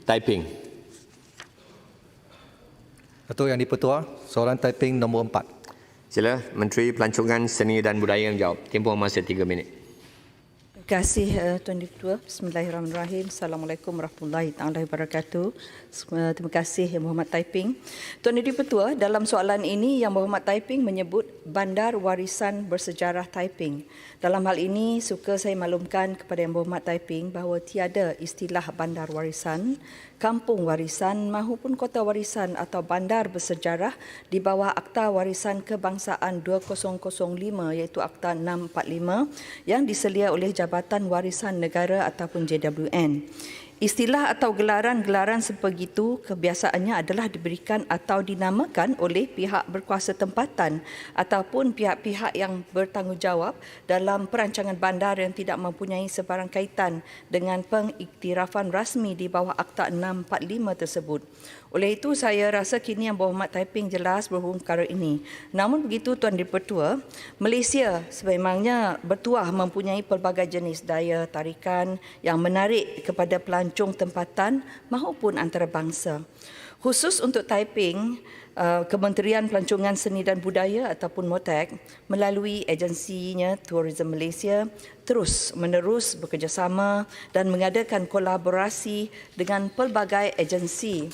Typing. Datuk Yang di-Pertua, soalan typing nombor 4. Sila Menteri Pelancongan Seni dan Budaya menjawab. Tempoh masa 3 minit. Terima kasih Tuan Di-Pertua. Bismillahirrahmanirrahim. Assalamualaikum warahmatullahi taala wabarakatuh. Terima kasih Yang Berhormat Taiping. Tuan Di-Pertua, dalam soalan ini Yang Berhormat Taiping menyebut Bandar Warisan Bersejarah Taiping. Dalam hal ini suka saya maklumkan kepada Yang Berhormat Taiping bahawa tiada istilah bandar warisan, kampung warisan maupun kota warisan atau bandar bersejarah di bawah Akta Warisan Kebangsaan 2005 iaitu Akta 645 yang diselia oleh Jabatan Warisan Negara ataupun JWN. Istilah atau gelaran-gelaran sebegitu kebiasaannya adalah diberikan atau dinamakan oleh pihak berkuasa tempatan ataupun pihak-pihak yang bertanggungjawab dalam perancangan bandar yang tidak mempunyai sebarang kaitan dengan pengiktirafan rasmi di bawah Akta 645 tersebut. Oleh itu, saya rasa kini Yang Berhormat Taiping jelas berhubung perkara ini. Namun begitu, Tuan Di-Pertua, Malaysia sememangnya bertuah mempunyai pelbagai jenis daya tarikan yang menarik kepada pelancong tempatan maupun antarabangsa. Khusus untuk Taiping, Kementerian Pelancongan Seni dan Budaya ataupun MOTAC melalui agensinya Tourism Malaysia terus menerus bekerjasama dan mengadakan kolaborasi dengan pelbagai agensi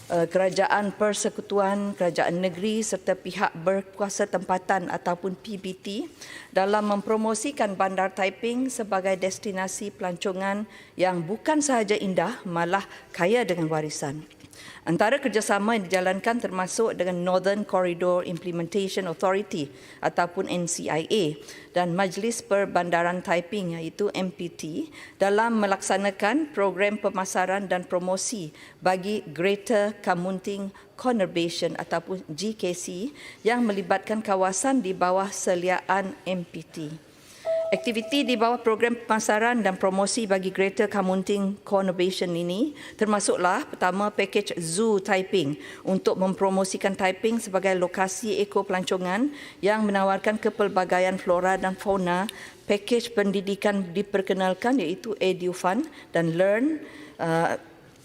kerajaan persekutuan, kerajaan negeri serta pihak berkuasa tempatan ataupun PBT dalam mempromosikan Bandar Taiping sebagai destinasi pelancongan yang bukan sahaja indah, malah kaya dengan warisan. Antara kerjasama yang dijalankan termasuk dengan Northern Corridor Implementation Authority ataupun NCIA dan Majlis Perbandaran Taiping iaitu MPT dalam melaksanakan program pemasaran dan promosi bagi Greater Kamunting Conurbation ataupun GKC yang melibatkan kawasan di bawah seliaan MPT. Aktiviti di bawah program pemasaran dan promosi bagi Greater Kamunting Conurbation ini termasuklah pertama pakej Zoo Taiping untuk mempromosikan Taiping sebagai lokasi ekopelancongan yang menawarkan kepelbagaian flora dan fauna. Pakej pendidikan diperkenalkan iaitu EduFund dan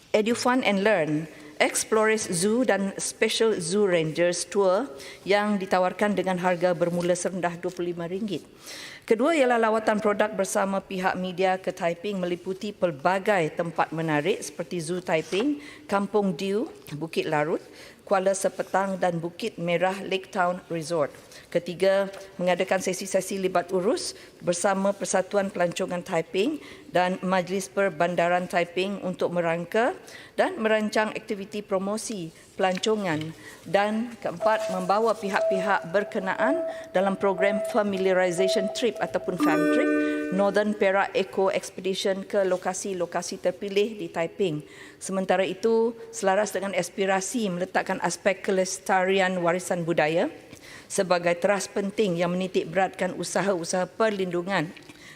EduFund and Learn. Explorers Zoo dan Special Zoo Rangers Tour yang ditawarkan dengan harga bermula serendah RM25. Kedua ialah lawatan produk bersama pihak media ke Taiping meliputi pelbagai tempat menarik seperti Zoo Taiping, Kampung Dew, Bukit Larut, Kuala Sepetang dan Bukit Merah Lake Town Resort. Ketiga, mengadakan sesi-sesi libat urus bersama Persatuan Pelancongan Taiping dan Majlis Perbandaran Taiping untuk merangka dan merancang aktiviti promosi pelancongan. Dan keempat, membawa pihak-pihak berkenaan dalam program Familiarization Trip ataupun FAM Trip Northern Perak Eco Expedition ke lokasi-lokasi terpilih di Taiping. Sementara itu, selaras dengan aspirasi meletakkan aspek kelestarian warisan budaya sebagai teras penting yang menitik beratkan usaha-usaha perlindungan,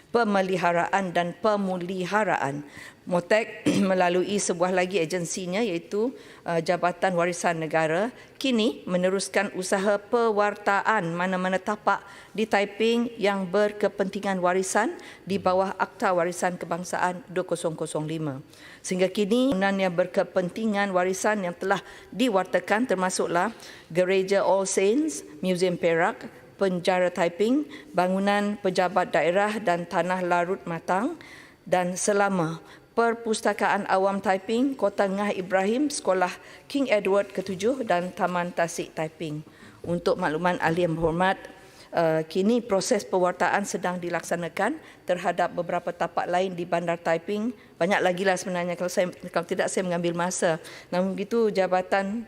pemeliharaan dan pemuliharaan. MOTAC melalui sebuah lagi agensinya iaitu Jabatan Warisan Negara kini meneruskan usaha pewartaan mana-mana tapak di Taiping yang berkepentingan warisan di bawah Akta Warisan Kebangsaan 2005. Sehingga kini bangunan yang berkepentingan warisan yang telah diwartakan termasuklah Gereja All Saints, Museum Perak, Penjara Taiping, bangunan pejabat daerah dan tanah larut matang dan selama Perpustakaan Awam Taiping, Kota Ngah Ibrahim, Sekolah King Edward ke-7 dan Taman Tasik Taiping. Untuk makluman ahli yang berhormat, kini proses pewartaan sedang dilaksanakan terhadap beberapa tapak lain di Bandar Taiping. Banyak lagi lah sebenarnya kalau tidak saya mengambil masa. Namun begitu Jabatan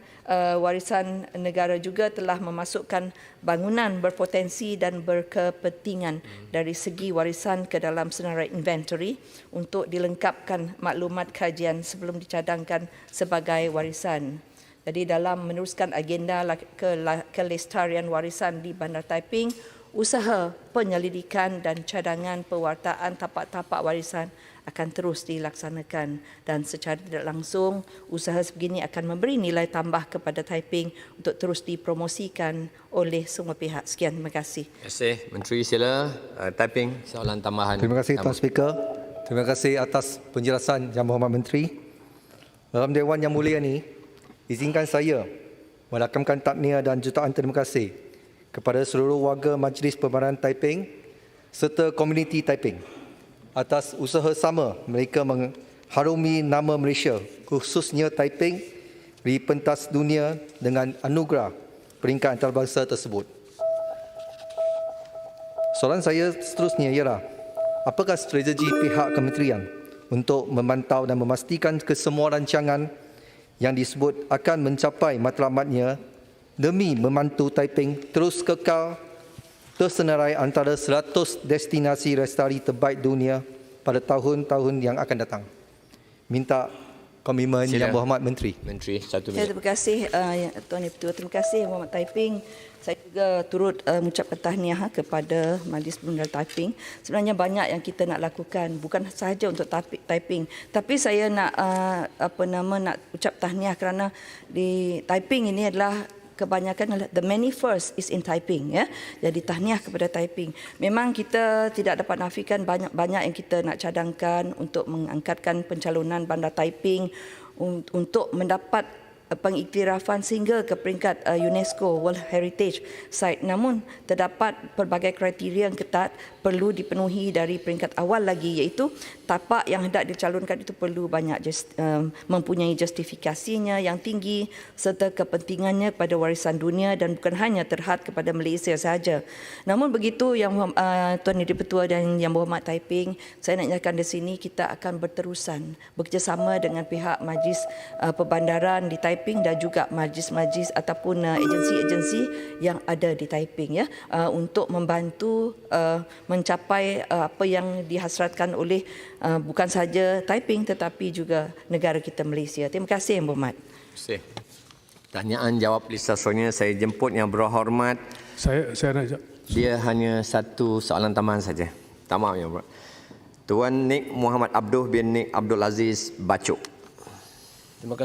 Warisan Negara juga telah memasukkan bangunan berpotensi dan berkepentingan dari segi warisan ke dalam senarai inventory untuk dilengkapkan maklumat kajian sebelum dicadangkan sebagai warisan. Jadi dalam meneruskan agenda kelestarian warisan di Bandar Taiping, usaha penyelidikan dan cadangan pewartaan tapak-tapak warisan akan terus dilaksanakan dan secara tidak langsung usaha sebegini akan memberi nilai tambah kepada Taiping untuk terus dipromosikan oleh semua pihak. Sekian, terima kasih. Terima kasih. Menteri sila Taiping soalan tambahan. Terima kasih Tuan Speaker. Terima kasih atas penjelasan Yang Berhormat Menteri. Dalam Dewan Yang Mulia ini, izinkan saya merakamkan tahniah dan jutaan terima kasih kepada seluruh warga Majlis Perbandaran Taiping serta komuniti Taiping atas usaha sama mereka mengharumi nama Malaysia, khususnya Taiping, di pentas dunia dengan anugerah peringkat antarabangsa tersebut. Soalan saya seterusnya ialah, apakah strategi pihak kementerian untuk memantau dan memastikan kesemua rancangan yang disebut akan mencapai matlamatnya demi membantu Taiping terus kekal tersenarai antara 100 destinasi lestari terbaik dunia pada tahun-tahun yang akan datang. Minta komitmen Sila. Yang Berhormat Menteri. Menteri, 1 Ya, minit. terima kasih Tuan Ketua. Terima kasih Muhammad Taiping. Saya juga turut mengucapkan tahniah kepada Majlis Perbandaran Taiping. Sebenarnya banyak yang kita nak lakukan, bukan sahaja untuk Taiping, tapi saya nak nak ucap tahniah kerana di Taiping ini adalah kebanyakan the many first is in Taiping, ya. Jadi tahniah kepada Taiping. Memang kita tidak dapat nafikan banyak yang kita nak cadangkan untuk mengangkatkan pencalonan bandar Taiping untuk mendapat pengiktirafan sehingga ke peringkat UNESCO World Heritage Site. Namun terdapat pelbagai kriteria yang ketat perlu dipenuhi dari peringkat awal lagi, iaitu tapak yang hendak dicalonkan itu perlu banyak mempunyai justifikasinya yang tinggi serta kepentingannya kepada warisan dunia dan bukan hanya terhad kepada Malaysia sahaja. Namun begitu yang Tuan Dipertua dan Yang Berhormat Taiping, saya nak nyatakan di sini kita akan berterusan bekerjasama dengan pihak Majlis Perbandaran di Taiping dan juga majlis-majlis ataupun agensi-agensi yang ada di Taiping, ya, untuk membantu mencapai apa yang dihasratkan oleh bukan sahaja Taiping tetapi juga negara kita Malaysia. Terima kasih Yang Berhormat. Terima kasih. Pertanyaan jawab lista seterusnya saya jemput Yang Berhormat. Saya nak Dia hanya satu soalan tambahan saja. Tak maaf Yang Berhormat. Tuan Nik Muhammad Abduh bin Nik Abdul Aziz Bacuk. Terima kasih.